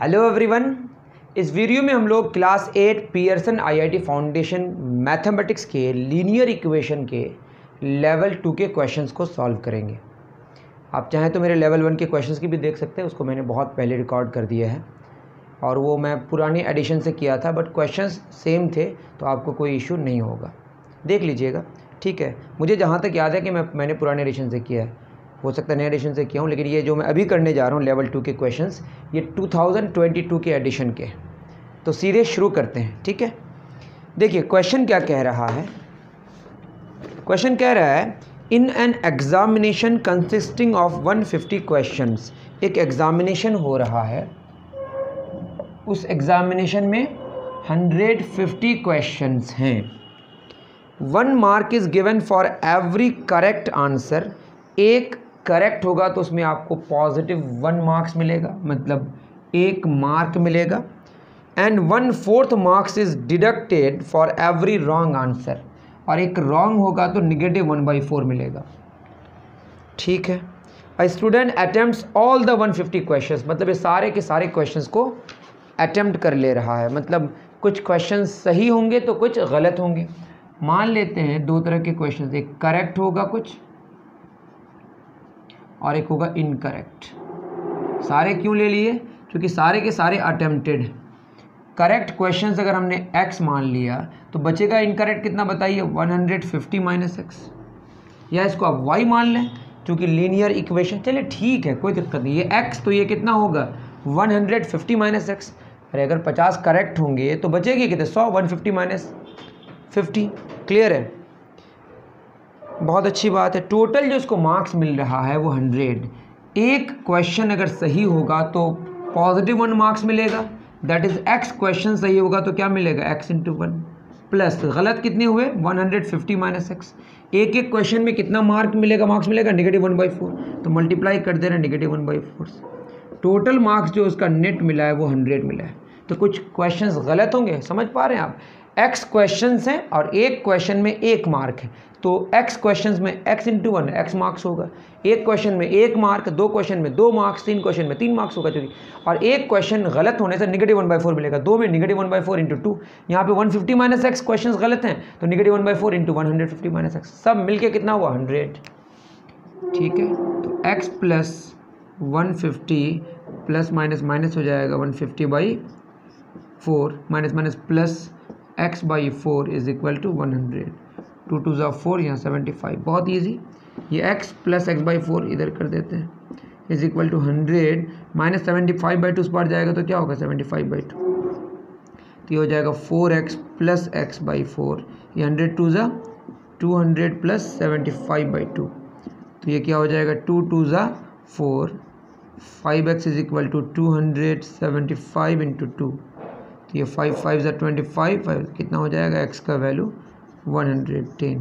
Hello everyone, इस video में हम लोग class 8 Pearson IIT foundation mathematics के लीनियर इक्वेशन के लेवल 2 के क्वेश्चंस को सॉल्व करेंगे। आप चाहें तो मेरे लेवल 1 के क्वेश्चंस की भी देख सकते हैं, उसको मैंने बहुत पहले रिकॉर्ड कर दिया है और वो मैं पुरानी एडिशन से किया था, बट क्वेश्चंस सेम थे तो आपको कोई इशू नहीं होगा, देख लीजिएगा। ठीक है, मुझे जहाँ तक याद है कि मैंने पुराने एडिशन से किया है, हो सकता है नए एडिशन से किया हूँ, लेकिन ये जो मैं अभी करने जा रहा हूँ लेवल 2 के क्वेश्चंस, ये 2022 के एडिशन के। तो सीधे शुरू करते हैं। ठीक है, देखिए क्वेश्चन क्या कह रहा है। क्वेश्चन कह रहा है in an examination consisting of 150 questions. एक एग्जामिनेशन हो रहा है, उस एग्जामिनेशन में 150 क्वेश्चंस हैं। 1 mark is given for every correct answer. एक करेक्ट होगा तो उसमें आपको पॉजिटिव 1 मार्क्स मिलेगा, मतलब 1 मार्क मिलेगा। And 1/4 marks is deducted for every wrong answer. और एक रॉन्ग होगा तो नेगेटिव 1/4 मिलेगा। ठीक है, a student attempts all the 150 questions, मतलब ये सारे के सारे क्वेश्चंस को अटेम्प्ट कर ले रहा है, मतलब कुछ क्वेश्चंस सही होंगे तो कुछ गलत होंगे। मान लेते हैं 2 तरह के क्वेश्चंस, एक करेक्ट होगा कुछ और एक होगा इनकरेक्ट। सारे क्यों ले लिए? क्योंकि सारे के सारे अटेम्प्टेड। करेक्ट क्वेश्चंस अगर हमने x मान लिया तो बचेगा इनकरेक्ट कितना बताइए, 150 माइनस एक्स, या इसको आप y मान लें क्योंकि लीनियर इक्वेशन। चलिए ठीक है, कोई दिक्कत नहीं। ये x तो ये कितना होगा 150 माइनस एक्स। अरे अगर 50 करेक्ट होंगे तो बचेगी कितने 100, 150 माइनस 50। क्लियर है, बहुत अच्छी बात है। टोटल जो इसको मार्क्स मिल रहा है वो 100। एक क्वेश्चन अगर सही होगा तो पॉजिटिव 1 मार्क्स मिलेगा, दैट इज x। क्वेश्चन सही होगा तो क्या मिलेगा x इंटू 1, प्लस गलत कितने हुए 150 माइनस एक्स। एक एक क्वेश्चन में कितना मार्क्स मिलेगा नेगेटिव 1/4, तो मल्टीप्लाई कर देना नेगेटिव 1/4 से। टोटल मार्क्स जो उसका नेट मिला है वो 100 मिला है। तो कुछ क्वेश्चंस गलत होंगे, समझ पा रहे हैं आप। x क्वेश्चंस हैं और एक क्वेश्चन में 1 मार्क है, तो x क्वेश्चंस में x इंटू 1 x मार्क्स होगा। एक क्वेश्चन में 1 मार्क, 2 क्वेश्चन में 2 मार्क्स, 3 क्वेश्चन में 3 मार्क्स होगा। चलिए, और एक क्वेश्चन गलत होने से नेगेटिव 1/4 मिलेगा। 2 में नेगेटिव 1/4 इंटू 2, यहाँ पे 150 माइनस एक्स क्वेश्चन गलत हैं तो नेगेटिव 1/4 इंटू 150 माइनस एक्स, सब मिलके कितना हुआ 100। ठीक है, तो x plus 150 plus minus minus हो जाएगा 150/4 minus minus plus x/4 is equal to 100। 2 2 ज़ा 4, यहाँ 75। बहुत ईजी, ये x प्लस x/4 इधर कर देते हैं, इज इक्वल टू 100 माइनस 75/2 पर जाएगा तो क्या होगा 75/2, तो ये हो जाएगा 4x प्लस x/4। ये 100 2 ज़ा 200 प्लस 75/2, तो ये क्या हो जाएगा 2 2 ज़ा 4, 5x is equal to 275 into 2, तो ये 5 5 ज़ा 25, कितना हो जाएगा x का वैल्यू 110।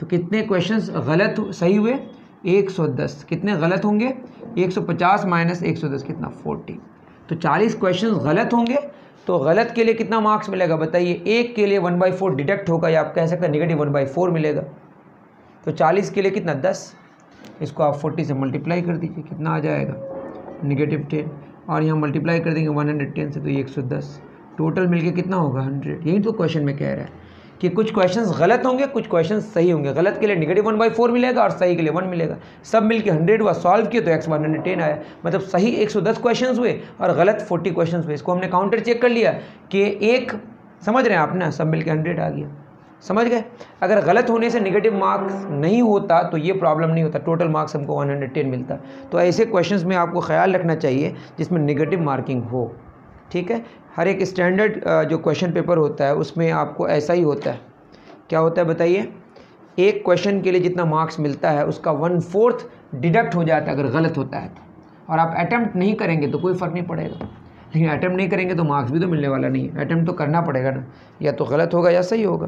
तो कितने क्वेश्चंस गलत सही हुए 110, कितने गलत होंगे 150 माइनस 110 कितना 40। तो 40 क्वेश्चंस गलत होंगे, तो गलत के लिए कितना मार्क्स मिलेगा बताइए। एक के लिए 1/4 डिडक्ट होगा, या आप कह सकते हैं नेगेटिव 1/4 मिलेगा। तो 40 के लिए कितना 10, इसको आप 40 से मल्टीप्लाई कर दीजिए, कितना आ जाएगा नेगेटिव 10, और यहाँ मल्टीप्लाई कर देंगे 110 से तो ये 110। टोटल मिलके कितना होगा 100। यही तो क्वेश्चन में कह रहा है कि कुछ क्वेश्चंस गलत होंगे, कुछ क्वेश्चंस सही होंगे। गलत के लिए नेगेटिव 1/4 मिलेगा और सही के लिए 1 मिलेगा। सब मिलके 100 हुआ, सॉल्व किए तो x 110 आया, मतलब सही 110 क्वेश्चंस हुए और गलत 40 क्वेश्चंस हुए। इसको हमने काउंटर चेक कर लिया कि एक, समझ रहे हैं आप ना, सब मिलके 100 आ गया, समझ गए। अगर गलत होने से नेगेटिव मार्क्स नहीं होता तो ये प्रॉब्लम नहीं होता, टोटल मार्क्स हमको 110 मिलता। तो ऐसे क्वेश्चंस में आपको ख्याल रखना चाहिए जिसमें नेगेटिव मार्किंग हो। ठीक है, हर एक स्टैंडर्ड जो क्वेश्चन पेपर होता है उसमें आपको ऐसा ही होता है। क्या होता है बताइए, एक क्वेश्चन के लिए जितना मार्क्स मिलता है उसका 1/4 डिडक्ट हो जाता है अगर गलत होता है तो। और आप अटैम्प्ट नहीं करेंगे तो कोई फ़र्क नहीं पड़ेगा, लेकिन अटैम्प्ट नहीं करेंगे तो मार्क्स भी तो मिलने वाला नहीं है। अटैम्प्ट तो करना पड़ेगा ना, या तो गलत होगा या सही होगा।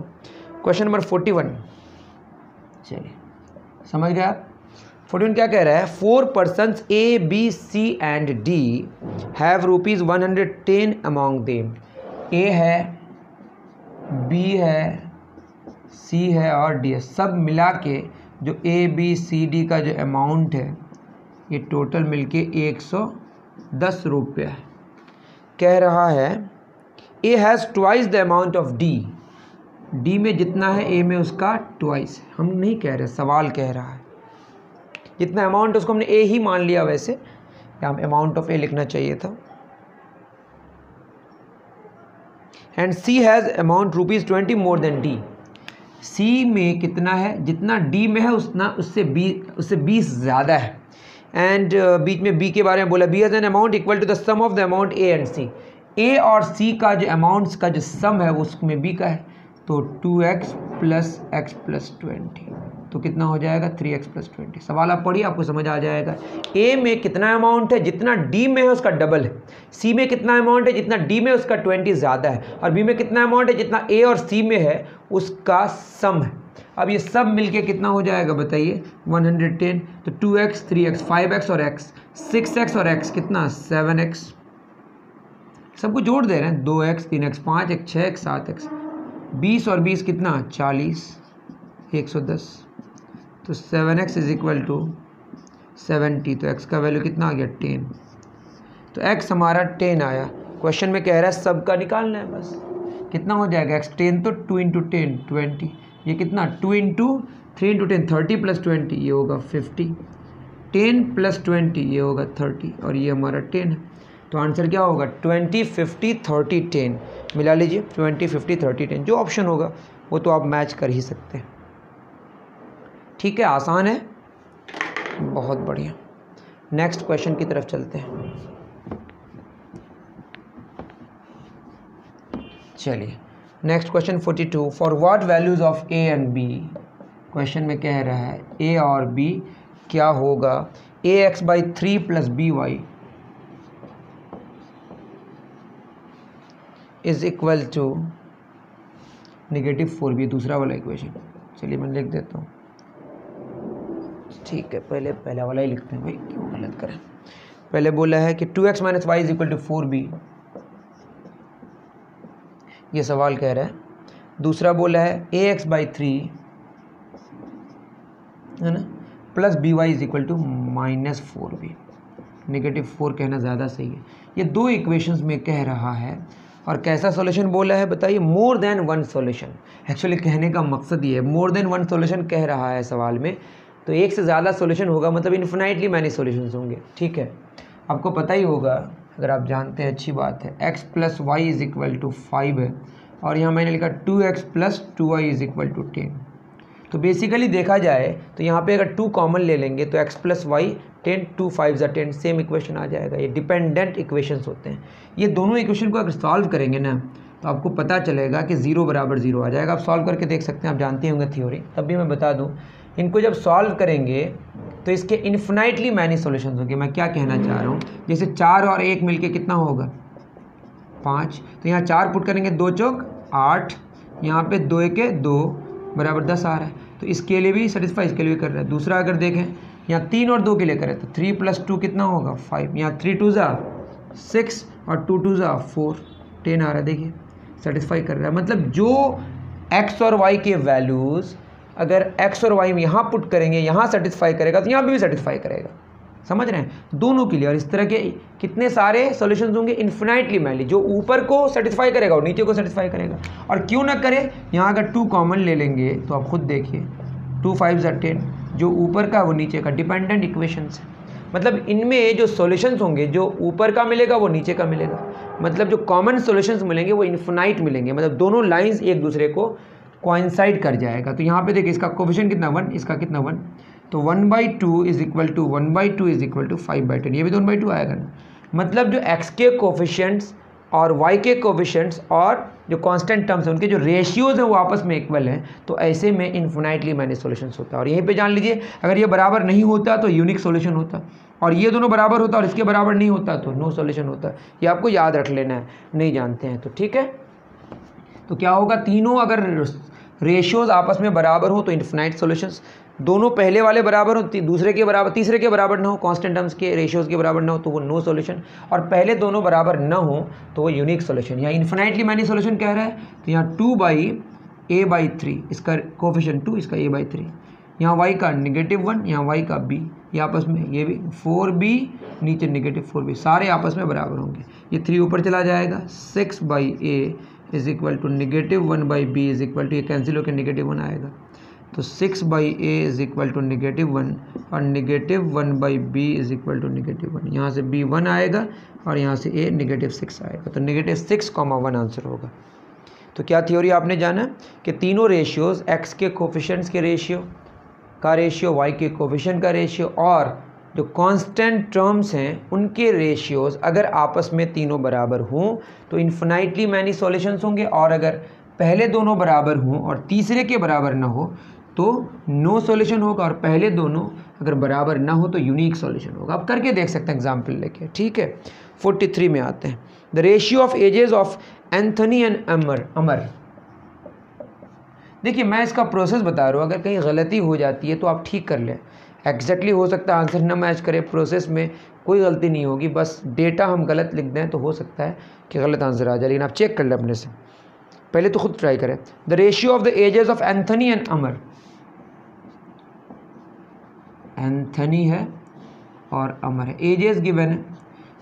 क्वेश्चन नंबर 41, चलिए समझ गए आप। 41 क्या कह रहा है, 4 persons A, B, C and D have rupees 110 among them। A है, B है, C है और D है, सब मिला के जो A, B, C, D का जो अमाउंट है ये टोटल मिलके 110 रुपया है। कह रहा है A has twice the amount of D, D में जितना है ए में उसका ट्वाइस। हम नहीं कह रहे, सवाल कह रहा है जितना अमाउंट उसको हमने ए ही मान लिया, वैसे यहाँ अमाउंट ऑफ ए लिखना चाहिए था। And C has amount ₹20 more than D, C में कितना है, जितना डी में है उतना उससे 20 ज़्यादा है। एंड बीच में बी के बारे में बोला, B has an amount equal to the sum of the amount A and C, A और सी का जो अमाउंट्स का जो सम है वो उसमें बी का है, तो 2x + x + 20, तो कितना हो जाएगा 3x + 20। सवाल आप पढ़िए, आपको समझ आ जाएगा। ए में कितना अमाउंट है, जितना डी में है उसका डबल है। सी में कितना अमाउंट है, जितना डी में उसका 20 ज़्यादा है। और बी में कितना अमाउंट है, जितना ए और सी में है उसका सम है। अब ये सब मिलके कितना हो जाएगा बताइए, 110। तो 2x 3x 5x और x 6x और x कितना 7x, सबको जोड़ दे रहे हैं, 2x 3x 5x 6x 7x, 20 और 20 कितना 40, 110। तो 7x = 70, तो x का वैल्यू कितना आ गया 10। तो x हमारा 10 आया। क्वेश्चन में कह रहा है सबका निकालना है, बस कितना हो जाएगा x 10, तो 2 × 10 20, ये कितना 2 × 3 × 10 30 + 20 ये होगा 50, 10 + 20 ये होगा 30, और ये हमारा 10 है। तो आंसर क्या होगा 20 50 30 10, मिला लीजिए 20 50 30 10, जो ऑप्शन होगा वो तो आप मैच कर ही सकते हैं। ठीक है, आसान है, बहुत बढ़िया। नेक्स्ट क्वेश्चन की तरफ चलते हैं। चलिए next question 42, for what values of a and b. Question में कह रहा है ए और बी क्या होगा, ax/3 + by is equal to -4b, दूसरा वाला इक्वेशन। चलिए मैं लिख देता हूँ, ठीक है, पहला वाला ही लिखते हैं भाई, क्यों गलत करें। पहले बोला है कि 2x - y = 4b, ये सवाल कह रहा है। दूसरा बोला है ax/3 है ना + by = -4b, -4 कहना ज़्यादा सही है। ये दो इक्वेशंस में कह रहा है, और कैसा सॉल्यूशन बोला है बताइए, more than one solution. Actually कहने का मकसद ये है, मोर देन वन सॉल्यूशन कह रहा है सवाल में, तो एक से ज़्यादा सॉल्यूशन होगा, मतलब इन्फिनाइटली मैनी सॉल्यूशंस होंगे। ठीक है, आपको पता ही होगा, अगर आप जानते हैं अच्छी बात है। x + y = 5 है, और यहाँ मैंने लिखा 2x + 2y = 10। तो बेसिकली देखा जाए तो यहाँ पे अगर 2 कॉमन ले लेंगे तो x + y 10, 2 5 = 10, सेम इक्वेशन आ जाएगा। ये डिपेंडेंट इक्वेशंस होते हैं। ये दोनों इक्वेशन को अगर सॉल्व करेंगे ना, तो आपको पता चलेगा कि 0 = 0 आ जाएगा। आप सॉल्व करके देख सकते हैं, आप जानते होंगे थ्योरी, तब भी मैं बता दूँ। इनको जब सॉल्व करेंगे तो इसके इन्फिनाइटली मैनी सॉल्यूशंस होंगे। मैं क्या कहना चाह रहा हूँ, जैसे 4 और 1 मिलके कितना होगा 5, तो यहाँ 4 पुट करेंगे, 2 चौक 8, यहाँ पे 2 1 2 = 10 आ रहा है। तो इसके लिए भी सेटिस्फाई, इसके लिए भी कर रहा है। दूसरा अगर देखें, यहाँ 3 और 2 के लिए करें तो 3 + 2 कितना होगा 5, यहाँ 3 2 = 6 और 2 2 = 4, 10 आ रहा है। देखिए सेटिस्फाई कर रहा है। मतलब जो x और y के वैल्यूज़ अगर x और y में यहाँ पुट करेंगे, यहाँ सेटिस्फाई करेगा, तो यहाँ भी सेटिस्फाई करेगा। समझ रहे हैं, दोनों के लिए। और इस तरह के कितने सारे सॉल्यूशंस होंगे इन्फिनाइटली मैनी, जो ऊपर को सेटिस्फाई करेगा और नीचे को सेटिस्फाई करेगा। और क्यों ना करे, यहाँ अगर 2 कॉमन ले लेंगे तो आप खुद देखिए, 2 5 = 10, जो ऊपर का वो नीचे का, डिपेंडेंट इक्वेशंस है। मतलब इनमें जो सॉल्यूशंस होंगे, जो ऊपर का मिलेगा वो नीचे का मिलेगा। मतलब जो कॉमन सॉल्यूशंस मिलेंगे वो इन्फिनाइट मिलेंगे। मतलब दोनों लाइंस एक दूसरे को कोइंसाइड कर जाएगा। तो यहाँ पे देखिए, इसका कोफिशिएंट कितना 1, इसका कितना 1, तो 1/2 = 1/2 = 5/10, ये भी तो 1/2 आएगा ना। मतलब जो x के कोफिशिएंट्स और y के कोफिशिएंट्स और जो कांस्टेंट टर्म्स हैं, उनके जो रेशियोज हैं वो आपस में इक्वल हैं। तो ऐसे में इन्फिनाइटली मैनी सॉल्यूशंस होता है। और यहीं पे जान लीजिए, अगर ये बराबर नहीं होता तो यूनिक सॉल्यूशन होता, और ये दोनों बराबर होता और इसके बराबर नहीं होता तो नो सॉल्यूशन होता। ये आपको याद रख लेना है, नहीं जानते हैं तो। ठीक है, तो क्या होगा, तीनों अगर रेशियोज आपस में बराबर हो तो इन्फिनाइट सॉल्यूशंस, दोनों पहले वाले बराबर हो, दूसरे के बराबर, तीसरे के बराबर ना हो, कांस्टेंट टर्म्स के रेशियोज के बराबर ना हो तो वो नो सॉल्यूशन, और पहले दोनों बराबर ना हो तो वो यूनिक सॉल्यूशन। यहाँ इन्फिनाइटली मैनी सॉल्यूशन कह रहा है, तो यहाँ 2/a/3, इसका कोफिशिएंट 2, इसका a/3, यहाँ y का -1, यहाँ y का b, ये आपस में, ये भी 4b नीचे नेगेटिव 4b, सारे आपस में बराबर होंगे। ये 3 ऊपर चला जाएगा, 6/a is equal to -1/b is equal to, ये कैंसिल होकर -1 आएगा, तो 6/a इज इक्वल टू -1 और -1/b इज इक्वल टू -1। यहाँ से b 1 आएगा और यहाँ से a -6 आएगा, तो -6,1 आंसर होगा। तो क्या थ्योरी आपने जाना कि तीनों रेशियोज़ x के कोफिशिएंट्स के रेशियो का रेशियो, y के कोफिशिएंट का रेशियो और जो कांस्टेंट टर्म्स हैं उनके रेशियोज़ अगर आपस में तीनों बराबर हों तो इन्फिनाइटली मैनी सॉल्यूशंस होंगे, और अगर पहले दोनों बराबर हों और तीसरे के बराबर ना हो तो नो सॉल्यूशन होगा, और पहले दोनों अगर बराबर ना हो तो यूनिक सॉल्यूशन होगा। अब करके देख सकते हैं एग्जाम्पल लेके, ठीक है। 43 में आते हैं, the ratio of ages of Anthony and Amar. देखिए मैं इसका प्रोसेस बता रहा हूँ, अगर कहीं गलती हो जाती है तो आप ठीक कर लें। एग्जैक्टली हो सकता है आंसर ना मैच करे, प्रोसेस में कोई गलती नहीं होगी, बस डेटा हम गलत लिख दें तो हो सकता है कि गलत आंसर आ जाए, लेकिन आप चेक कर लें अपने से, पहले तो खुद ट्राई करें। The ratio of the ages of Anthony and Amar, Anthony है और अमर है, एजेस गिवन है,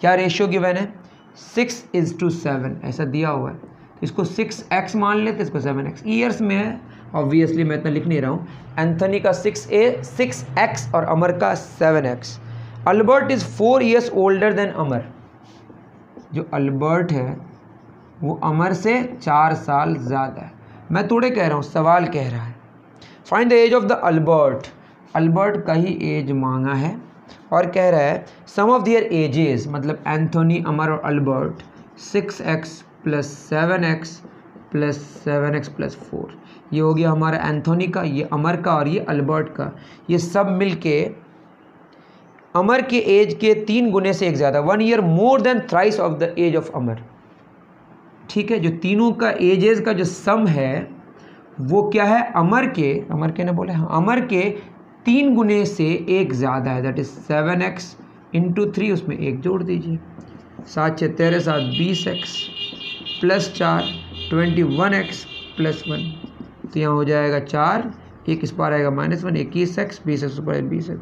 क्या रेशियो गिवन है 6:7 ऐसा दिया हुआ है, तो इसको 6x मान लेते, इसको 7x, ईयर्स में है ऑब्वियसली, मैं इतना लिख नहीं रहा हूँ। एंथनी का 6x और अमर का 7x। Albert is 4 years older than Amar, जो अल्बर्ट है वो अमर से 4 साल ज़्यादा है। मैं थोड़े कह रहा हूँ, सवाल कह रहा है find the age of the Albert, Albert का ही एज मांगा है और कह रहा है सम ऑफ दियर एजेस, मतलब एंथोनी, अमर और अल्बर्ट 6x + 7x + 7x + 4, ये हो गया हमारा एंथोनी का, ये अमर का और ये अल्बर्ट का। ये सब मिलके अमर के एज के 3 गुने से एक ज़्यादा, 1 year more than thrice of the age of Amar, ठीक है। जो तीनों का एजेस का जो सम है वो क्या है, अमर के ना बोले, हाँ, अमर के 3 गुने से एक ज़्यादा है, दैट इज़ 7x × 3, उसमें 1 जोड़ दीजिए, 7 × 6 = 13, 7 20x + 4 21x + 1, तो यहाँ हो जाएगा 4, 1 इस पार आएगा -1, 21x, 20x ऊपर 20x,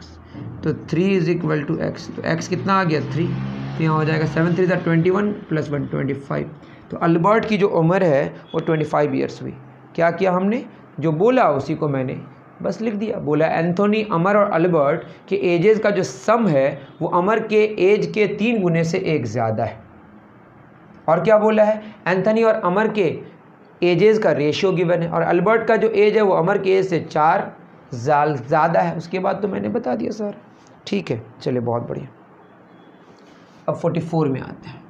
तो 3 = x, तो x कितना आ गया 3, तो यहाँ हो जाएगा 7 × 3 = 21 + 1 25। तो अल्बर्ट की जो उम्र है वो 25 ईयर्स हुई। क्या किया हमने, जो बोला उसी को मैंने बस लिख दिया, बोला एंथोनी, अमर और अल्बर्ट के एजेस का जो सम है वो अमर के एज के 3 गुने से एक ज़्यादा है। और क्या बोला है, एंथनी और अमर के एजेस का रेशियो गिवन है, और अल्बर्ट का जो एज है वो अमर के एज से 4 साल ज़्यादा है। उसके बाद तो मैंने बता दिया सर, ठीक है, चलिए बहुत बढ़िया। अब 44 में आते हैं।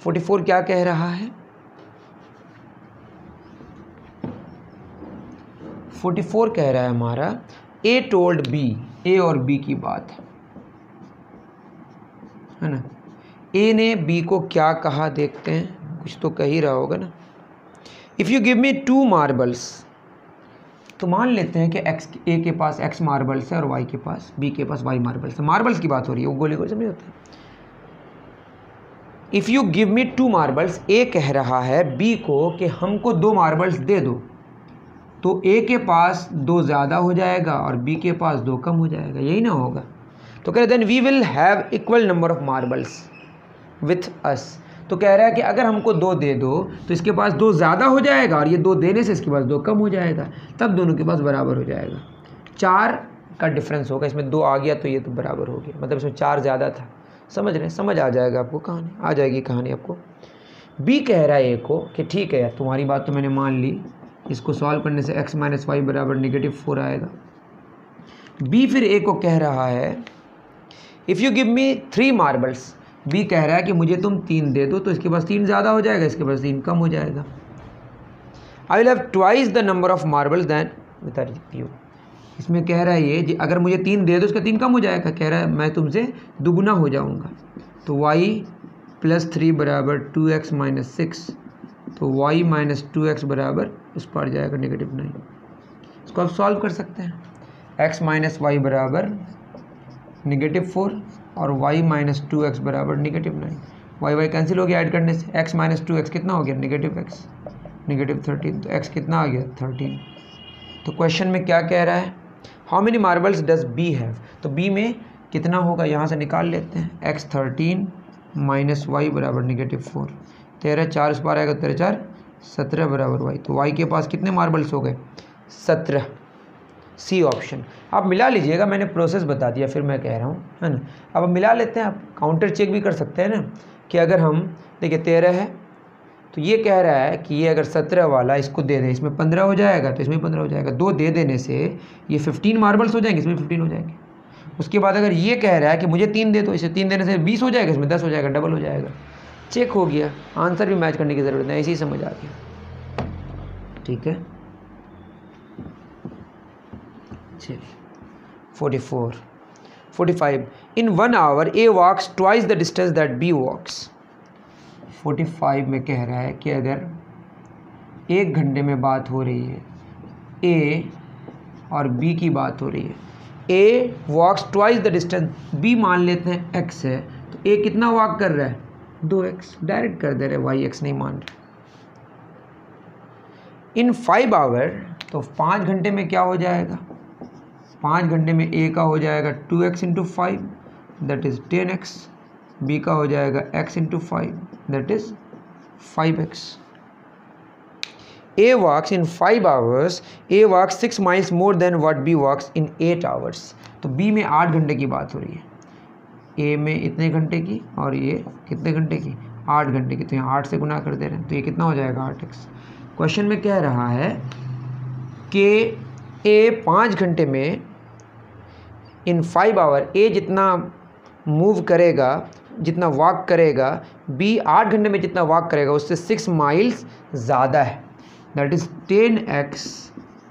44 क्या कह रहा है, 44 कह रहा है हमारा ए टोल्ड बी, ए और बी की बात है ना। ए ने बी को क्या कहा, देखते हैं, कुछ तो कह ही रहा होगा ना। If you give me 2 marbles, तो मान लेते हैं कि ए के पास x मार्बल्स है और y के पास, b के पास y मार्बल्स है, मार्बल्स की बात हो रही है, वो गोले गोले समझ होता है। If you give me 2 marbles, A कह रहा है b को कि हमको 2 मार्बल्स दे दो, तो ए के पास 2 ज़्यादा हो जाएगा और b के पास 2 कम हो जाएगा, यही ना होगा। तो कह रहे then we will have equal number of marbles with us, तो कह रहा है कि अगर हमको 2 दे दो तो इसके पास 2 ज़्यादा हो जाएगा और ये 2 देने से इसके पास 2 कम हो जाएगा, तब दोनों के पास बराबर हो जाएगा। 4 का डिफरेंस होगा, इसमें 2 आ गया तो ये तो बराबर हो गया, मतलब इसमें 4 ज़्यादा था। समझ रहे हैं, समझ आ जाएगा आपको, कहानी आ जाएगी कहानी आपको। बी कह रहा है ए को कि ठीक है यार, तुम्हारी बात तो मैंने मान ली, इसको सॉल्व करने से x - y = -4 आएगा। बी फिर ए को कह रहा है if you give me 3 marbles, B कह रहा है कि मुझे तुम 3 दे दो, तो इसके पास 3 ज़्यादा हो जाएगा, इसके पास 3 कम हो जाएगा। I will have twice the number of marbles than with you, इसमें कह रहा है ये अगर मुझे 3 दे दो इसका 3 कम हो जाएगा, कह रहा है मैं तुमसे दुगुना हो जाऊंगा। तो y + 3 = 2x - 6, तो y - 2x बराबर उस पर जाएगा -9। इसको आप सॉल्व कर सकते हैं, x - y बराबर -4 और y - 2x बराबर -9, y कैंसिल हो गया ऐड करने से, x - 2x कितना हो गया -x, -13, तो x कितना आ गया 13। तो क्वेश्चन में क्या कह रहा है, how many marbles does B have, तो बी में कितना होगा यहाँ से निकाल लेते हैं। x13 माइनस वाई बराबर -4। 13 4 इस बार आएगा, 13 4 17 बराबर वाई। तो वाई के पास कितने मार्बल्स हो गए? 17। C option. आप मिला लीजिएगा, मैंने प्रोसेस बता दिया, फिर मैं कह रहा हूँ, है ना। अब मिला लेते हैं, आप काउंटर चेक भी कर सकते हैं ना, कि अगर हम देखिए 13 है तो ये कह रहा है कि ये अगर 17 वाला इसको दे दें, इसमें 15 हो जाएगा, तो इसमें 15 हो जाएगा। 2 दे देने से ये 15 मार्बल्स हो जाएंगे, इसमें 15 हो जाएंगे। उसके बाद अगर ये कह रहा है कि मुझे 3 दे, तो इसे 3 देने से 20 हो जाएगा, इसमें 10 हो जाएगा, डबल हो जाएगा। चेक हो गया, आंसर भी मैच करने की ज़रूरत नहीं, ऐसे ही समझ आ गया। ठीक है, चलिए 45 in 1 hour A walks twice the distance that B walks. 45 में कह रहा है कि अगर 1 घंटे में बात हो रही है, ए और बी की बात हो रही है, ए walks twice the distance, B मान लेते हैं एक्स है, तो ए कितना वॉक कर रहा है? 2x। डायरेक्ट कर दे रहे, वाई एक्स नहीं मान रहे। इन 5 आवर, तो 5 घंटे में क्या हो जाएगा? 5 घंटे में ए का हो जाएगा 2x into 5 that is 10x, B का हो जाएगा x into 5 that is 5x। A walks in 5 hours, A walks 6 miles more than what B walks in 8 hours। तो B में 8 घंटे की बात हो रही है, A में इतने घंटे की और ये कितने घंटे की? 8 घंटे की। तो यहाँ 8 से गुना कर दे रहे हैं, तो ये कितना हो जाएगा? 8x। क्वेश्चन में कह रहा है कि A 5 घंटे में इन 5 आवर, A जितना मूव करेगा, जितना वॉक करेगा, B 8 घंटे में जितना वॉक करेगा उससे 6 माइल्स ज़्यादा है, दैट इज़ 10x।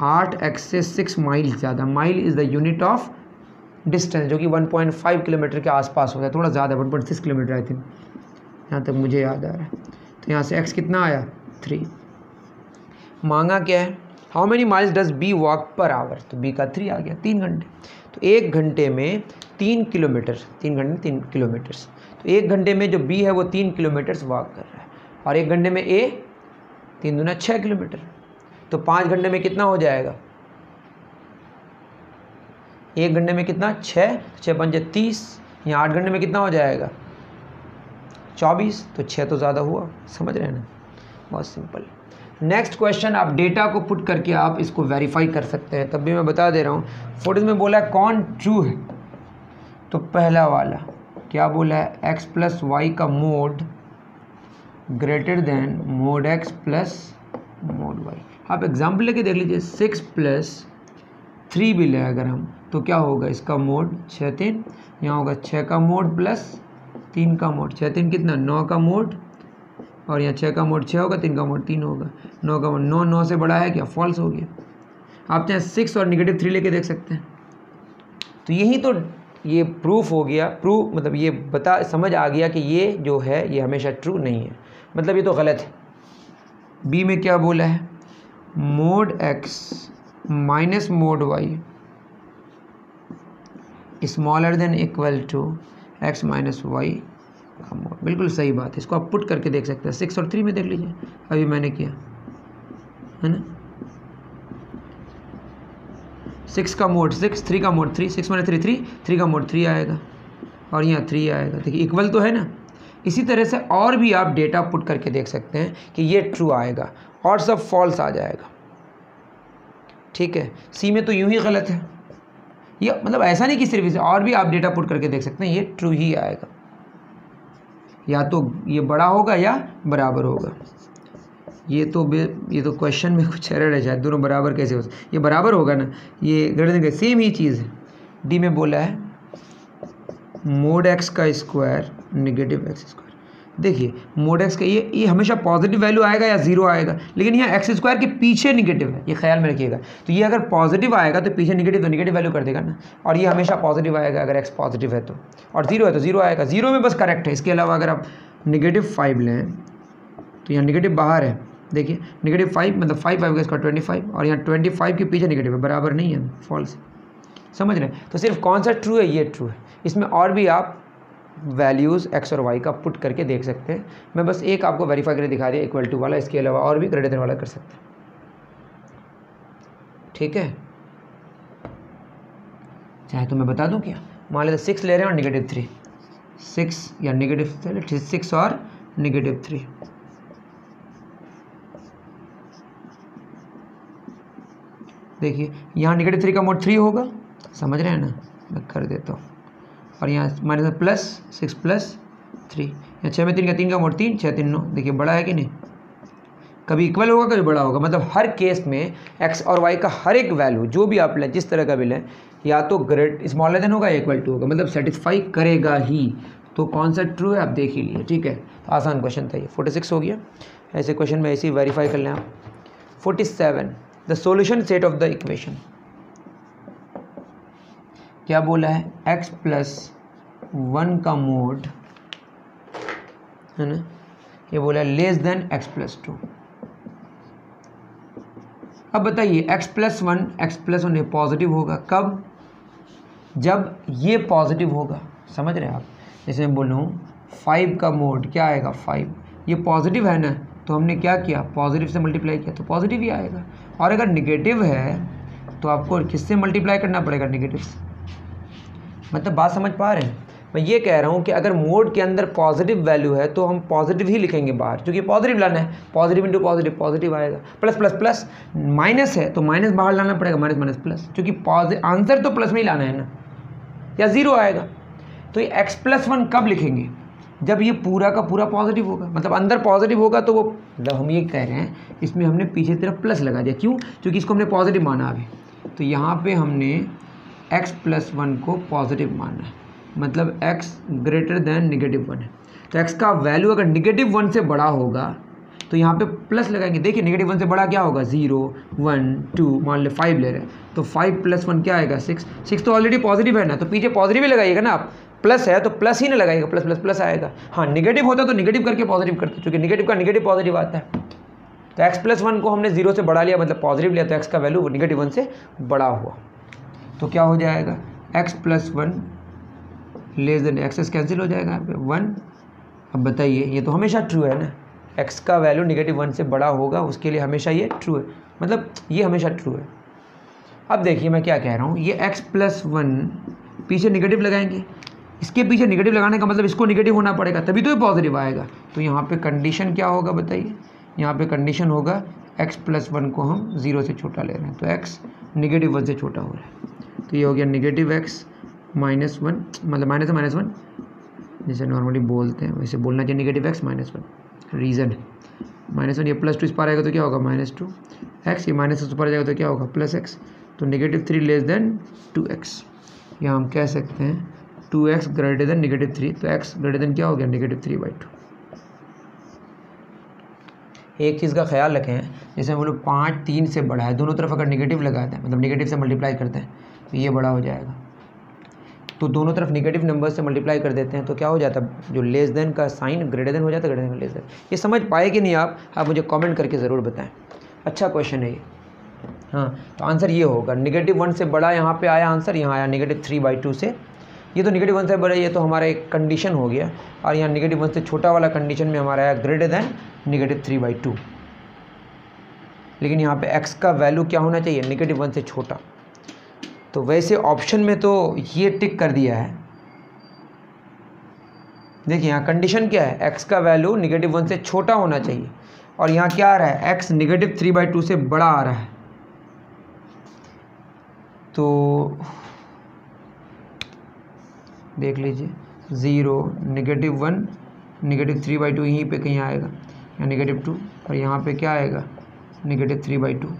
8x से 6 माइल ज़्यादा। Mile is the unit of distance, जो कि 1.5 किलोमीटर के आसपास होता है, थोड़ा ज़्यादा, 1.6 किलोमीटर आई थिंक, यहाँ तक मुझे याद आ रहा है। तो यहाँ से x कितना आया? 3। मांगा क्या है? How many miles does B walk per hour? तो बी का 3 आ गया, 3 घंटे। तो 1 घंटे में 3 किलोमीटर, 3 घंटे 3 किलोमीटर्स। तो 1 घंटे में जो बी है वो 3 किलोमीटर्स वॉक कर रहा है, और 1 घंटे में ए 3 दूना 6 किलोमीटर। तो 5 घंटे में कितना हो जाएगा? 1 घंटे में कितना? 6, 6 पंजे 30। यहाँ 8 घंटे में कितना हो जाएगा? 24। तो 6 तो ज़्यादा हुआ, समझ रहे हैं ना, बहुत सिंपल। नेक्स्ट क्वेश्चन, आप डेटा को पुट करके आप इसको वेरीफाई कर सकते हैं, तब भी मैं बता दे रहा हूँ। फोटोज में बोला है कौन ट्रू है, तो पहला वाला क्या बोला है? x प्लस वाई का mode greater than mode x plus mode y। आप एग्जाम्पल लेके देख लीजिए, 6 प्लस 3 भी ले अगर हम, तो क्या होगा? इसका मोड 6 3, यहाँ होगा 6 का मोड प्लस 3 का मोड। 6 3 कितना? 9 का मोड, और यहाँ 6 का मोड 6 होगा, 3 का मोड 3 होगा। 9 का मोड 9, 9 से बड़ा है क्या? फॉल्स हो गया। आप चाहे 6 और -3 लेके देख सकते हैं। तो यही तो ये प्रूफ हो गया, प्रूफ मतलब ये समझ आ गया कि ये जो है ये हमेशा ट्रू नहीं है, मतलब ये तो गलत है। बी में क्या बोला है? Mod x minus mod y smaller than equal to x minus y का मोड। बिल्कुल सही बात है, इसको आप पुट करके देख सकते हैं। 6 और 3 में देख लीजिए, अभी मैंने किया है ना। 6 का मोड 6, 3 का मोड 3, 6 माइनस 3 3, 3 का मोड 3 आएगा, और यहाँ 3 आएगा। देखिए इक्वल तो है ना। इसी तरह से और भी आप डेटा पुट करके देख सकते हैं कि ये ट्रू आएगा और सब फॉल्स आ जाएगा। ठीक है, सी में तो यूं ही गलत है, ये मतलब ऐसा नहीं कि सिर्फ इसे, और भी आप डेटा पुट करके देख सकते हैं, ये ट्रू ही आएगा, या तो ये बड़ा होगा या बराबर होगा। ये तो क्वेश्चन में कुछ एरर है शायद, दोनों बराबर कैसे हो? ये बराबर होगा ना, ये गणित सेम ही चीज़ है। डी में बोला है मोड x का स्क्वायर नेगेटिव x स्क्वायर। देखिए मोड x का ये हमेशा पॉजिटिव वैल्यू आएगा या 0 आएगा, लेकिन यहाँ x स्क्वायर के पीछे नेगेटिव है, ये ख्याल में रखिएगा। तो ये अगर पॉजिटिव आएगा तो पीछे नेगेटिव, तो नेगेटिव वैल्यू कर देगा ना, और ये हमेशा पॉजिटिव आएगा अगर x पॉजिटिव है तो, और 0 है तो 0 आएगा। 0 में बस करेक्ट है, इसके अलावा अगर आप -5 लें तो यहाँ नेगेटिव बाहर है। देखिए -5 मतलब 5 आएगा इसका 25, और यहाँ 25 के पीछे नेगेटिव है, बराबर नहीं है, फॉल्स। समझ रहे हैं? तो सिर्फ कौन सा ट्रू है? ये ट्रू है। इसमें और भी आप वैल्यूज़ x और y का पुट करके देख सकते हैं। मैं बस एक आपको वेरीफाई करके दिखा दिया इक्वल टू वाला, इसके अलावा और भी ग्रेटर देन वाला कर सकते हैं। ठीक है, चाहे तो मैं बता दूं क्या, मान लेते 6 ले रहे हैं और -3, 6 या -6 और -3। देखिए यहाँ -3 का मोड 3 होगा, समझ रहे हैं ना, मैं कर देता हूँ। और यहाँ माइनस प्लस 6 + 3, यहाँ 6 में 3 का 3 का मोड 3, 6 3 9। देखिए बड़ा है कि नहीं, कभी इक्वल होगा कभी बड़ा होगा। मतलब हर केस में x और y का हर एक वैल्यू जो भी आप लें, जिस तरह का भी लें, या तो ग्रेट स्मॉलर देन होगा या इक्वल टू होगा, मतलब सेटिस्फाई करेगा ही। तो कौन सा ट्रू है आप देख ही लिए, ठीक है। तो आसान क्वेश्चन था ये। 46 हो गया। ऐसे क्वेश्चन में ऐसे ही वेरीफाई कर लें आप। 47 the solution set of the equation, क्या बोला है, x + 1 का मोड है ना, ये बोला है लेस देन x + 2। अब बताइए x + 1 ये पॉजिटिव होगा कब, जब ये पॉजिटिव होगा, समझ रहे हैं आप। जैसे मैं बोल रहा हूँ 5 का मोड क्या आएगा, 5, ये पॉजिटिव है ना, तो हमने क्या किया, पॉजिटिव से मल्टीप्लाई किया तो पॉजिटिव ही आएगा। और अगर निगेटिव है तो आपको किससे मल्टीप्लाई करना पड़ेगा, निगेटिव से। मतलब बात समझ पा रहे हैं। मैं ये कह रहा हूँ कि अगर मोड के अंदर पॉजिटिव वैल्यू है तो हम पॉजिटिव ही लिखेंगे बाहर, क्योंकि पॉजिटिव लाना है, पॉजिटिव इंटू पॉजिटिव पॉजिटिव आएगा। प्लस प्लस प्लस माइनस है तो माइनस बाहर लाना पड़ेगा, माइनस माइनस प्लस, क्योंकि आंसर तो प्लस में ही लाना है ना, या ज़ीरो आएगा। तो ये x + 1 कब लिखेंगे, जब ये पूरा का पूरा पॉजिटिव होगा, मतलब अंदर पॉजिटिव होगा। तो वो मतलब हम ये कह रहे हैं इसमें हमने पीछे तरफ प्लस लगा दिया, क्यों, क्योंकि इसको हमने पॉजिटिव माना अभी। तो यहाँ पे हमने x + 1 को पॉजिटिव माना है, मतलब x > -1 है। तो x का वैल्यू अगर -1 से बड़ा होगा तो यहाँ पे प्लस लगाएंगे। देखिए -1 से बड़ा क्या होगा, 0 1 2, मान ले 5 ले रहे हैं तो 5 + 1 क्या आएगा, 6। 6 तो ऑलरेडी पॉजिटिव है ना, तो पीछे पॉजिटिव ही लगाइएगा ना आप। प्लस है तो प्लस ही ना लगाइएगा, प्लस प्लस प्लस आएगा। हाँ निगेटिव होता तो निगेटिव करके पॉजिटिव करते, क्योंकि निगेटिव का निगेटिव पॉजिटिव आता है। तो x + 1 को हमने 0 से बढ़ा लिया, मतलब पॉजिटिव लिया, तो x का वैल्यू -1 से बड़ा हुआ। तो क्या हो जाएगा, x + 1 less than x cancel हो जाएगा यहाँ पे 1। अब बताइए, ये तो हमेशा ट्रू है ना, x का वैल्यू -1 से बड़ा होगा, उसके लिए हमेशा ये ट्रू है, मतलब ये हमेशा ट्रू है। अब देखिए मैं क्या कह रहा हूँ, ये x + 1 पीछे निगेटिव लगाएंगे, इसके पीछे निगेटिव लगाने का मतलब इसको निगेटिव होना पड़ेगा, तभी तो ये पॉजिटिव आएगा। तो यहाँ पे कंडीशन क्या होगा बताइए, यहाँ पे कंडीशन होगा x + 1 को हम 0 से छोटा ले रहे हैं, तो x -1 से छोटा हो रहा है। तो ये हो गया -x - 1, मतलब माइनस से -1, जैसे नॉर्मली बोलते हैं वैसे बोलना चाहिए, -x - 1। रीज़न -1, ये +2 इस पार आएगा तो क्या होगा, -2 x, ये माइनस से ऊपर जाएगा तो क्या होगा, +x। तो -3 लेस देन 2x, या हम कह सकते हैं 2x ग्रेटर देन -3। तो x ग्रेटर देन क्या हो गया, -3/2। एक चीज़ का ख्याल रखें, जैसे हम लोग 5 3 से बड़ा है, दोनों तरफ अगर निगेटिव लगाते हैं, मतलब निगेटिव से मल्टीप्लाई करते हैं, तो ये बड़ा हो जाएगा। तो दोनों तरफ निगेटिव नंबर से मल्टीप्लाई कर देते हैं तो क्या हो जाता है, जो लेस देन का साइन ग्रेटर देन हो जाता है, ग्रेटर देन लेस देन। ये समझ पाए कि नहीं आप मुझे कमेंट करके ज़रूर बताएं। अच्छा क्वेश्चन है ये। हाँ तो आंसर ये होगा, -1 से बड़ा यहाँ पे आया आंसर, यहाँ आया -3/2 से। ये तो -1 से बड़ा, ये तो हमारा एक कंडीशन हो गया, और यहाँ -1 से छोटा वाला कंडीशन में हमारा आया ग्रेटर देन -3/2। लेकिन यहाँ पे x का वैल्यू क्या होना चाहिए, -1 से छोटा। तो वैसे ऑप्शन में तो ये टिक कर दिया है। देखिए यहाँ कंडीशन क्या है, x का वैल्यू -1 से छोटा होना चाहिए, और यहाँ क्या आ रहा है, x -3/2 से बड़ा आ रहा है। तो देख लीजिए 0 -1 -3/2 यहीं पे कहीं आएगा, यहाँ -2, और यहाँ पे क्या आएगा, -3/2।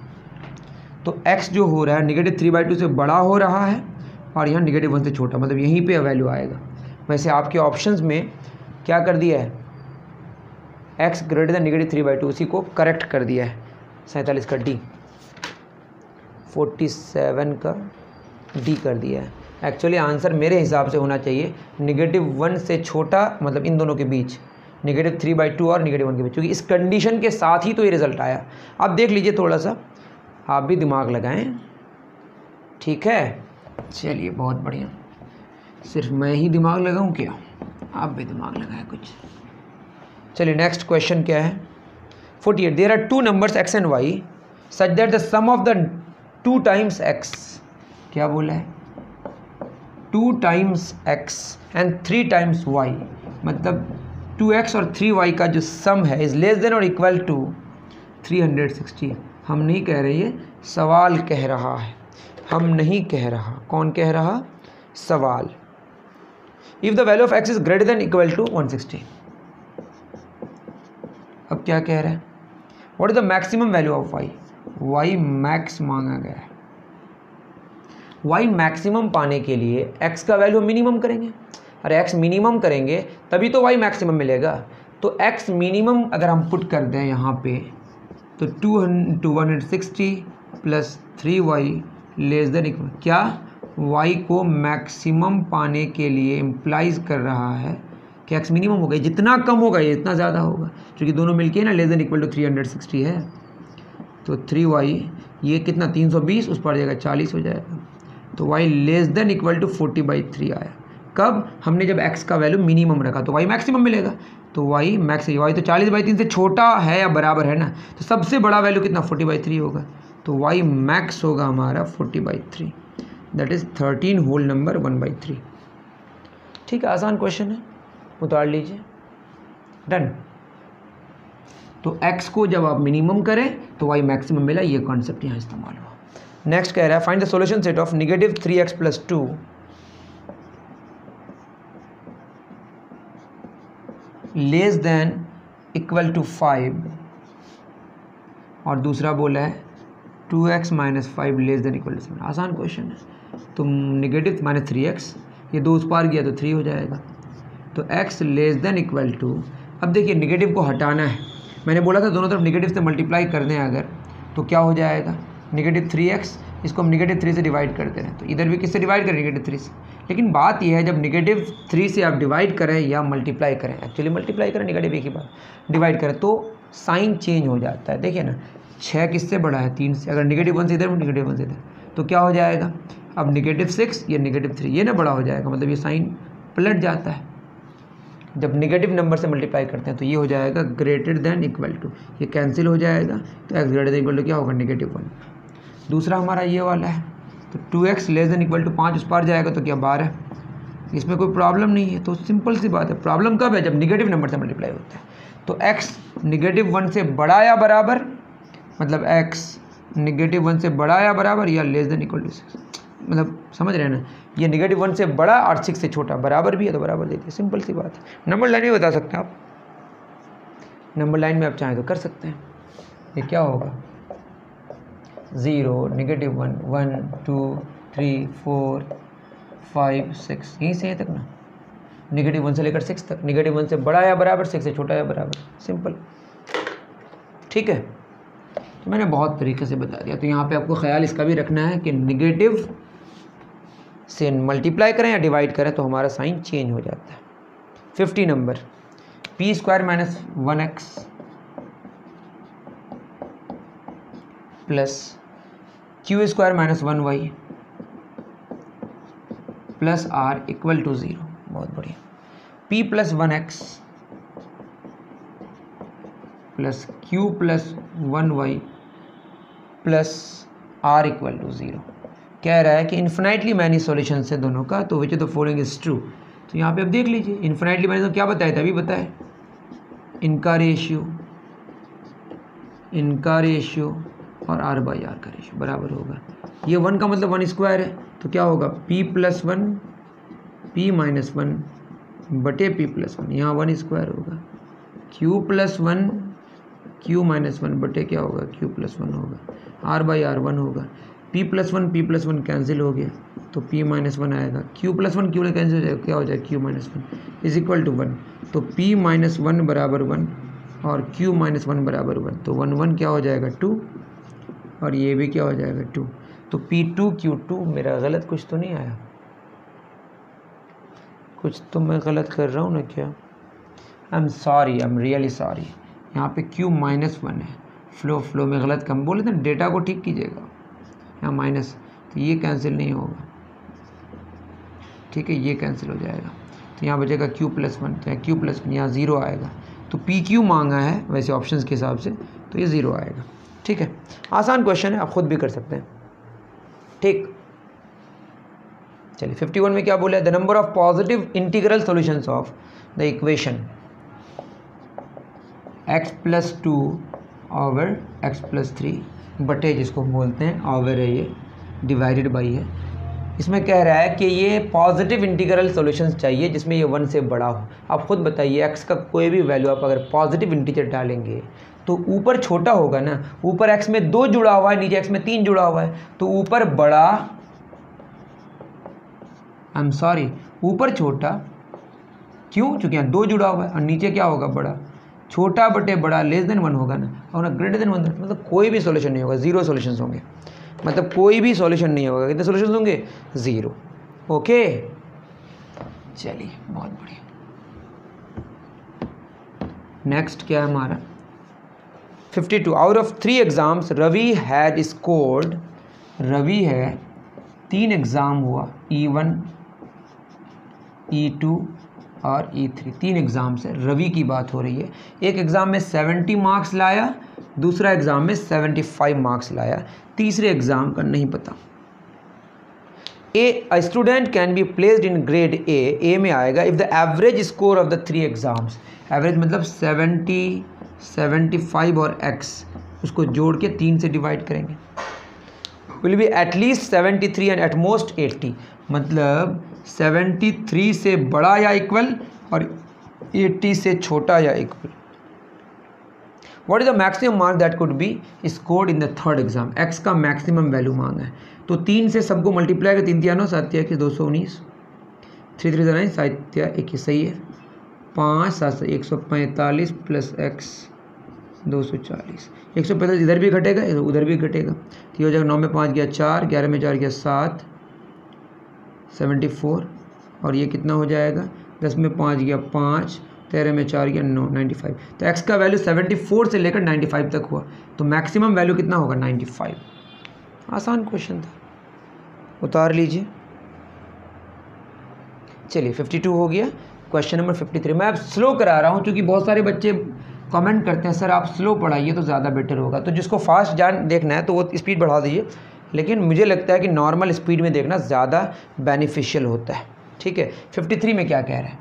तो x जो हो रहा है -3/2 से बड़ा हो रहा है, और यहाँ -1 से छोटा, मतलब यहीं पे वैल्यू आएगा। वैसे आपके ऑप्शंस में क्या कर दिया है, x ग्रेटर देन -3/2, उसी को करेक्ट कर दिया है। 47 का D, 47 का D कर दिया है। एक्चुअली आंसर मेरे हिसाब से होना चाहिए -1 से छोटा, मतलब इन दोनों के बीच, -3/2 और -1 के बीच, क्योंकि इस कंडीशन के साथ ही तो ये रिज़ल्ट आया। अब देख लीजिए, थोड़ा सा आप भी दिमाग लगाएं, ठीक है। चलिए बहुत बढ़िया, सिर्फ मैं ही दिमाग लगाऊं क्या, आप भी दिमाग लगाएं कुछ। चलिए नेक्स्ट क्वेश्चन क्या है, 48 there are 2 numbers x and y such that the sum of the 2 times x, क्या बोला है, 2 times x and 3 times y, मतलब 2x और 3y का जो सम है इज़ लेस देन और इक्वल टू 360। हम नहीं कह रहे, ये सवाल कह रहा है, हम नहीं कह रहा। कौन कह रहा? सवाल। If the value of x is greater than equal to 160। अब क्या कह रहे हैं? What is the maximum value of y? y max मांगा गया है। y मैक्सिमम पाने के लिए x का वैल्यू मिनिमम करेंगे। अरे x मिनिमम करेंगे तभी तो y मैक्सिमम मिलेगा। तो x मिनिमम अगर हम पुट कर दें यहाँ पे तो 260 plus 3y less than equal, क्या y को मैक्सिमम पाने के लिए इम्प्लाइज कर रहा है कि x मिनिमम होगा, जितना कम होगा ये इतना ज़्यादा होगा, क्योंकि दोनों मिलके ना लेस देन इक्वल टू 360 है। तो 3y ये कितना 320 उस पर जाएगा 40 हो जाएगा। तो y less than equal to 40/3 आया। कब? हमने जब x का वैल्यू मिनिमम रखा तो y मैक्सिमम मिलेगा। तो y मैक्स, y तो 40/3 से छोटा है या बराबर है ना, तो सबसे बड़ा वैल्यू कितना 40/3 होगा। तो y मैक्स होगा हमारा 40/3, दैट इज़ 13 होल नंबर 1/3। ठीक है, आसान क्वेश्चन है, उतार लीजिए। डन। तो x को जब आप मिनिमम करें तो y मैक्सिमम मिला, ये कॉन्सेप्ट यहाँ इस्तेमाल हुआ। नेक्स्ट कह रहा है find the solution set of -3x + 2 less than equal to 5, और दूसरा बोला है 2x - 5 less than equal to 7। आसान क्वेश्चन है। तो -3x, ये 2 उस पार गया तो 3 हो जाएगा। तो x less than equal to, अब देखिए निगेटिव को हटाना है। मैंने बोला था दोनों तरफ निगेटिव से मल्टीप्लाई कर दें अगर, तो क्या हो जाएगा -3x, इसको हम -3 से डिवाइड करते हैं, तो इधर भी किससे डिवाइड करें? -3 से। लेकिन बात यह है जब -3 से आप डिवाइड करें या मल्टीप्लाई करें, एक्चुअली मल्टीप्लाई करें, नेगेटिव एक ही बात, डिवाइड करें तो साइन चेंज हो जाता है। देखिए ना, 6 किससे बड़ा है? 3 से। अगर -1 से इधर, -1 से इधर, तो क्या हो जाएगा? अब -6 या -3 ये ना बड़ा हो जाएगा, मतलब ये साइन पलट जाता है। जब नेगेटिव नंबर से मल्टीप्लाई करते हैं तो ये हो जाएगा ग्रेटर देन इक्वल टू, ये कैंसिल हो जाएगा, तो x greater than equal to क्या होगा? -1। दूसरा हमारा ये वाला है, तो 2x less than equal to 5 उस पार जाएगा तो क्या 12। इसमें कोई प्रॉब्लम नहीं है। तो सिंपल सी बात है, प्रॉब्लम कब है? जब निगेटिव नंबर से मल्टीप्लाई होता है। तो x -1 से बड़ा या बराबर, मतलब x -1 से बड़ा या बराबर या लेस देन इक्वल टू 6, मतलब समझ रहे हैं ना, ये -1 से बड़ा और 6 से छोटा, बराबर भी है तो बराबर देते हैं। सिंपल सी बात है। नंबर लाइन में बता सकते हैं आप, नंबर लाइन में आप चाहें तो कर सकते हैं। ये क्या होगा? 0 -1 1 2 3 4 5 6, यहीं से तक ना, -1 से लेकर 6 तक, -1 से बड़ा या बराबर, 6 से छोटा या बराबर, सिंपल। ठीक है, तो मैंने बहुत तरीके से बता दिया। तो यहाँ पे आपको ख्याल इसका भी रखना है कि निगेटिव से मल्टीप्लाई करें या डिवाइड करें तो हमारा साइन चेंज हो जाता है। 50 number, p² - 1x plus q² - 1y plus r equal to 0। बहुत बढ़िया। p + 1x plus q + 1y plus r equal to 0। कह रहा है कि इन्फिनाइटली मैनी सॉल्यूशन है दोनों का, तो which of the following is true. तो यहाँ पे अब देख लीजिए, इन्फिनाइटली मैनी तो क्या बताया था, अभी बताया, इनका रेशियो और r/r का रेशियो बराबर होगा। ये 1 का मतलब 1² है, तो क्या होगा? p + 1 p - 1 बटे p + 1, यहाँ 1² होगा। q + 1 q - 1 बटे क्या होगा? q + 1 होगा। r/r 1 होगा। p + 1 कैंसिल हो गया, तो p - 1 आएगा। q + 1 q कैंसिल हो जाएगा, क्या हो जाएगा? q - 1 is equal to 1। तो p - 1 बराबर 1 और q - 1 बराबर 1, तो 1 1 क्या हो जाएगा? 2, और ये भी क्या हो जाएगा? 2। तो p2 q2, मेरा गलत कुछ तो नहीं आया? कुछ तो मैं गलत कर रहा हूँ ना क्या? I am sorry, I am really sorry. यहाँ पे q - 1 है, फ्लो में गलत कम बोले थे, डेटा को ठीक कीजिएगा। यहाँ माइनस, तो ये कैंसिल नहीं होगा, ठीक है, ये कैंसिल हो जाएगा। तो यहाँ बचेगा q + 1, तो यहाँ q + 1, यहाँ 0 आएगा। तो PQ मांगा है वैसे ऑप्शंस के हिसाब से, तो ये 0 आएगा। ठीक है, आसान क्वेश्चन है, आप खुद भी कर सकते हैं। ठीक, चलिए 51 में क्या बोला है, the number of positive integral solutions of the equation x+2 over x+3 बटे जिसको बोलते हैं ओवर है, ये डिवाइडेड बाई है। इसमें कह रहा है कि ये पॉजिटिव इंटीग्रल सॉल्यूशंस चाहिए जिसमें ये 1 से बड़ा हो। आप खुद बताइए x का कोई भी वैल्यू आप अगर पॉजिटिव इंटीजर डालेंगे तो ऊपर छोटा होगा ना, ऊपर x में 2 जुड़ा हुआ है, नीचे x में 3 जुड़ा हुआ है, तो ऊपर बड़ा, ऊपर छोटा, क्यों? क्योंकि यहाँ 2 जुड़ा हुआ है, और नीचे क्या होगा, बड़ा। छोटा बटे बड़ा लेस देन 1 होगा ना, और ना ग्रेटर देन 1, मतलब कोई भी सॉल्यूशन नहीं होगा, 0 सॉल्यूशंस होंगे, मतलब कोई भी सॉल्यूशन नहीं होगा। कितने सॉल्यूशंस होंगे? 0। ओके, चलिए बहुत बढ़िया। नेक्स्ट क्या है हमारा 52, out of 3 exams Ravi had scored, Ravi है 3 एग्ज़ाम हुआ, E1 E2 और E3, 3 एग्ज़ाम से रवि की बात हो रही है। एक एग्ज़ाम में 70 मार्क्स लाया, दूसरा एग्ज़ाम में 75 मार्क्स लाया, तीसरे एग्ज़ाम का नहीं पता। A student can be placed in grade A में आएगा if the average score of the 3 exams, average मतलब 70, 75 और x, उसको जोड़ के 3 से डिवाइड करेंगे, will be at least 73 and at most 80, मतलब 73 से बड़ा या इक्वल और 80 से छोटा या equal. What is the maximum mark that could be scored in the third exam, x का मैक्सिमम वैल्यू मांगा है, तो 3 से सबको मल्टीप्लाई कर, 3 3 9 7 21 219, 3 3 9 7 21 सही है, 5 7 145 प्लस x 240, 145 इधर भी घटेगा उधर भी घटेगा, तो ये हो जाएगा 9 में 5 गया 4, 11 में 4 गया 7, 74, और ये कितना हो जाएगा, 10 में 5 गया 5, 13 में 4 गया 9, 95। तो x का वैल्यू 74 से लेकर 95 तक हुआ, तो मैक्सिमम वैल्यू कितना होगा, 95। आसान क्वेश्चन था, उतार लीजिए। चलिए 52 हो गया। क्वेश्चन नंबर 53, मैं अब स्लो करा रहा हूँ क्योंकि बहुत सारे बच्चे कमेंट करते हैं सर आप स्लो पढ़ाइए तो ज़्यादा बेटर होगा, तो जिसको फास्ट जान देखना है तो वो स्पीड बढ़ा दीजिए, लेकिन मुझे लगता है कि नॉर्मल स्पीड में देखना ज़्यादा बेनिफिशियल होता है। ठीक है, 53 में क्या कह रहा है,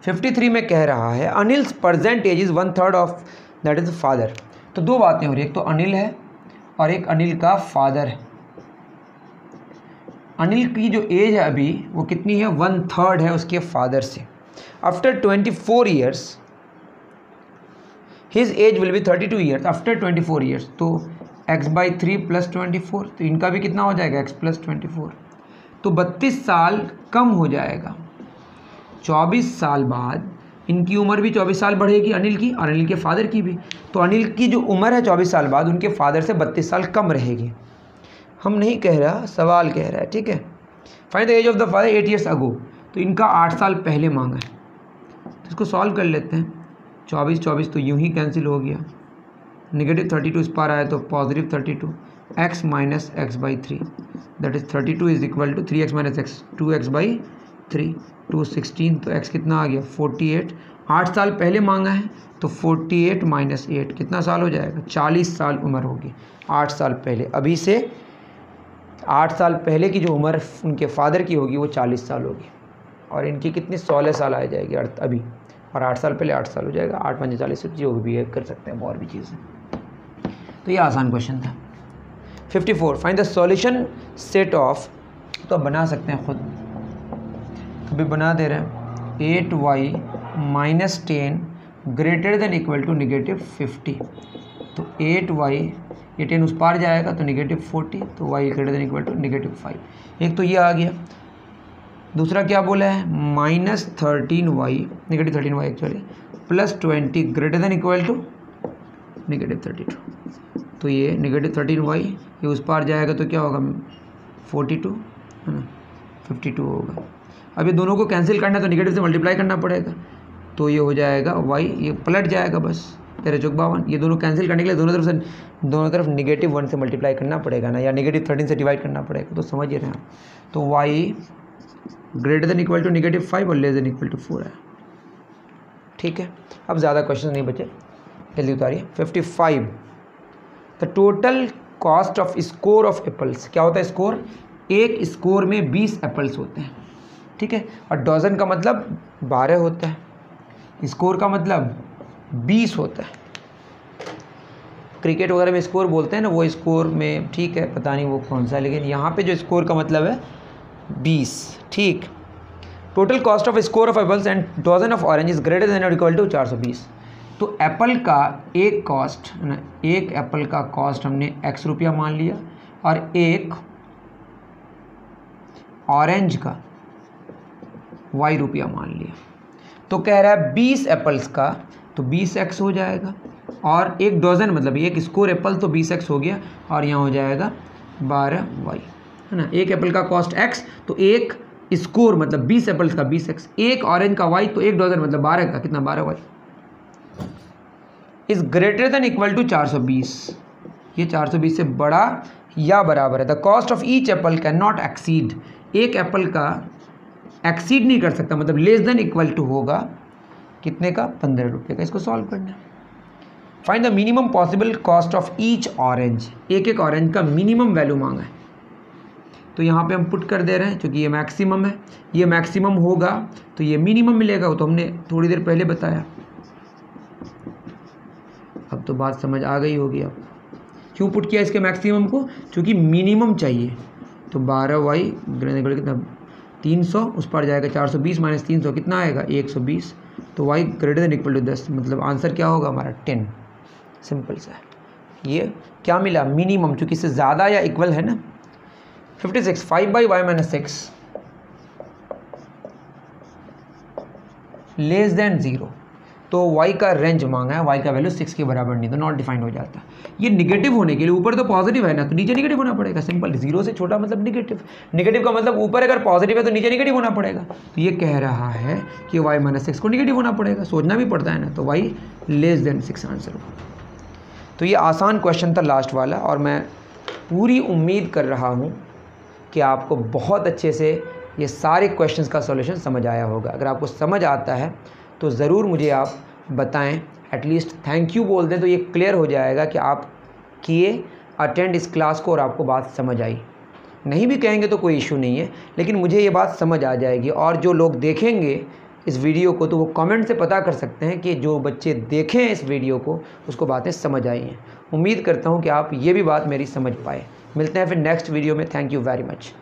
53 में कह रहा है Anil's present age is 1/3 of that his father. तो 2 बातें हो रही है, एक तो अनिल है और एक अनिल का फादर है। अनिल की जो एज है अभी वो कितनी है, 1/3 है उसके फादर से। After 24 years his age will be 32 years after 24 years, तो x/3 + 24, तो इनका भी कितना हो जाएगा x + 24, तो 32 साल कम हो जाएगा। 24 साल बाद इनकी उम्र भी 24 साल बढ़ेगी अनिल की, और अनिल के फादर की भी, तो अनिल की जो उम्र है 24 साल बाद उनके फादर से 32 साल कम रहेगी। हम नहीं कह रहा, सवाल कह रहा है। ठीक है, find the age of the father 8 years ago, तो इनका 8 साल पहले मांगा है, तो इसको सॉल्व कर लेते हैं। 24 24 तो यूं ही कैंसिल हो गया, -32 इस पार आया तो +32, x minus x/3 that is 32 is equal to 3x minus x 2x/3, 216, तो x कितना आ गया 48। 8 साल पहले मांगा है तो 48 - 8 कितना साल हो जाएगा, 40 साल उम्र होगी 8 साल पहले। अभी से 8 साल पहले की जो उम्र उनके फादर की होगी वो 40 साल होगी, और इनकी कितनी 16 साल आ जाएगी अभी, और 8 साल पहले 8 साल हो जाएगा, 8 5 40, जो भी है कर सकते हैं और भी चीज़ें। तो ये आसान क्वेश्चन था। 54, find the solution set of, तो अब बना सकते हैं खुद, अभी बना दे रहे हैं 8y - 10 greater than equal to -50, तो 8y, ये 10 उस पार जाएगा तो -40, तो y greater than equal to -5। एक तो ये आ गया, दूसरा क्या बोला है -13y, -13y actually, +20 greater than equal to -32, तो ये -13y ये उस पार जाएगा तो क्या होगा 42 है ना, 52 होगा। अब ये दोनों को कैंसिल करना है तो नेगेटिव से मल्टीप्लाई करना पड़ेगा, तो ये हो जाएगा y, ये पलट जाएगा बस 13×52, ये दोनों कैंसिल करने के लिए दोनों तरफ -1 से मल्टीप्लाई करना पड़ेगा ना, या -13 से डिवाइड करना पड़ेगा, तो समझ ही रहे हैं। तो y greater than equal to -5 और लेस देन इक्वल टू 4 है। ठीक है, अब ज़्यादा क्वेश्चन नहीं बचे, जल्दी उतारिए। 55, the total cost of score of apples, क्या होता है स्कोर, एक स्कोर में 20 एप्पल्स होते हैं, ठीक है, और डजन का मतलब 12 होता है, स्कोर का मतलब 20 होता है। क्रिकेट वगैरह में स्कोर बोलते हैं ना, वो स्कोर में ठीक है, पता नहीं वो कौन सा है, लेकिन यहाँ पे जो स्कोर का मतलब है 20, ठीक। Total cost of score of apples and dozen of orange is greater than और इक्वल टू 420। तो एप्पल का एक कॉस्ट है ना, एक एप्पल का कॉस्ट हमने x रुपया मान लिया और एक ऑरेंज का y रुपया मान लिया। तो कह रहा है 20 एप्पल्स का तो 20x हो जाएगा, और एक डजन मतलब एक स्कोर एप्पल तो 20x हो गया, और यहाँ हो जाएगा 12y, है ना। एक एप्पल का कॉस्ट x, तो एक स्कोर मतलब 20 एप्पल्स का 20x, एक ऑरेंज का y, तो एक डजन मतलब 12 का कितना 12y is greater than equal to 420। ये 420 से बड़ा या बराबर है। The cost of each apple can not exceed, एक एप्पल का एक्सीड नहीं कर सकता, मतलब लेस देन इक्वल टू होगा कितने का 15 रुपये का। इसको सॉल्व करना है। Find the minimum possible cost of each orange, एक एक ऑरेंज का मिनिमम वैल्यू मांगा है, तो यहाँ पे हम पुट कर दे रहे हैं, क्योंकि ये मैक्सिमम है, ये मैक्सिमम होगा तो ये मिनिमम मिलेगा, वो तो हमने थोड़ी देर पहले बताया। अब तो बात समझ आ गई होगी आपको क्यों पुट किया इसके मैक्सिमम को, क्योंकि मिनिमम चाहिए। तो 12y कितना 300, उस पर जाएगा 420 माइनस 300 कितना आएगा 120, तो y greater than equal to 10, मतलब आंसर क्या होगा हमारा 10। सिंपल सा है। ये क्या मिला मिनिमम, क्योंकि इससे ज़्यादा या इक्वल है ना। 56 5/y माइनस 6 लेस देन 0, तो y का रेंज मांगा है, y का वैल्यू 6 के बराबर नहीं, तो नॉट डिफाइंड हो जाता है। ये निगेटिव होने के लिए ऊपर तो पॉजिटिव है ना, तो नीचे निगेटिव होना पड़ेगा। सिंपल, 0 से छोटा मतलब निगेटिव, निगेटिव का मतलब ऊपर अगर पॉजिटिव है तो नीचे निगेटिव होना पड़ेगा। तो ये कह रहा है कि y माइनस 6 को निगेटिव होना पड़ेगा, सोचना भी पड़ता है ना, तो y लेस देन 6 आंसर होगा। तो ये आसान क्वेश्चन था लास्ट वाला, और मैं पूरी उम्मीद कर रहा हूँ कि आपको बहुत अच्छे से ये सारे क्वेश्चंस का सॉल्यूशन समझ आया होगा। अगर आपको समझ आता है तो ज़रूर मुझे आप बताएं, एटलीस्ट थैंक यू बोल दें, तो ये क्लियर हो जाएगा कि आप किए अटेंड इस क्लास को और आपको बात समझ आई। नहीं भी कहेंगे तो कोई इशू नहीं है, लेकिन मुझे ये बात समझ आ जाएगी। और जो लोग देखेंगे इस वीडियो को तो वो कमेंट से पता कर सकते हैं कि जो बच्चे देखें इस वीडियो को उसको बातें समझ आई हैं। उम्मीद करता हूँ कि आप ये भी बात मेरी समझ पाए। मिलते हैं फिर नेक्स्ट वीडियो में। Thank you very much.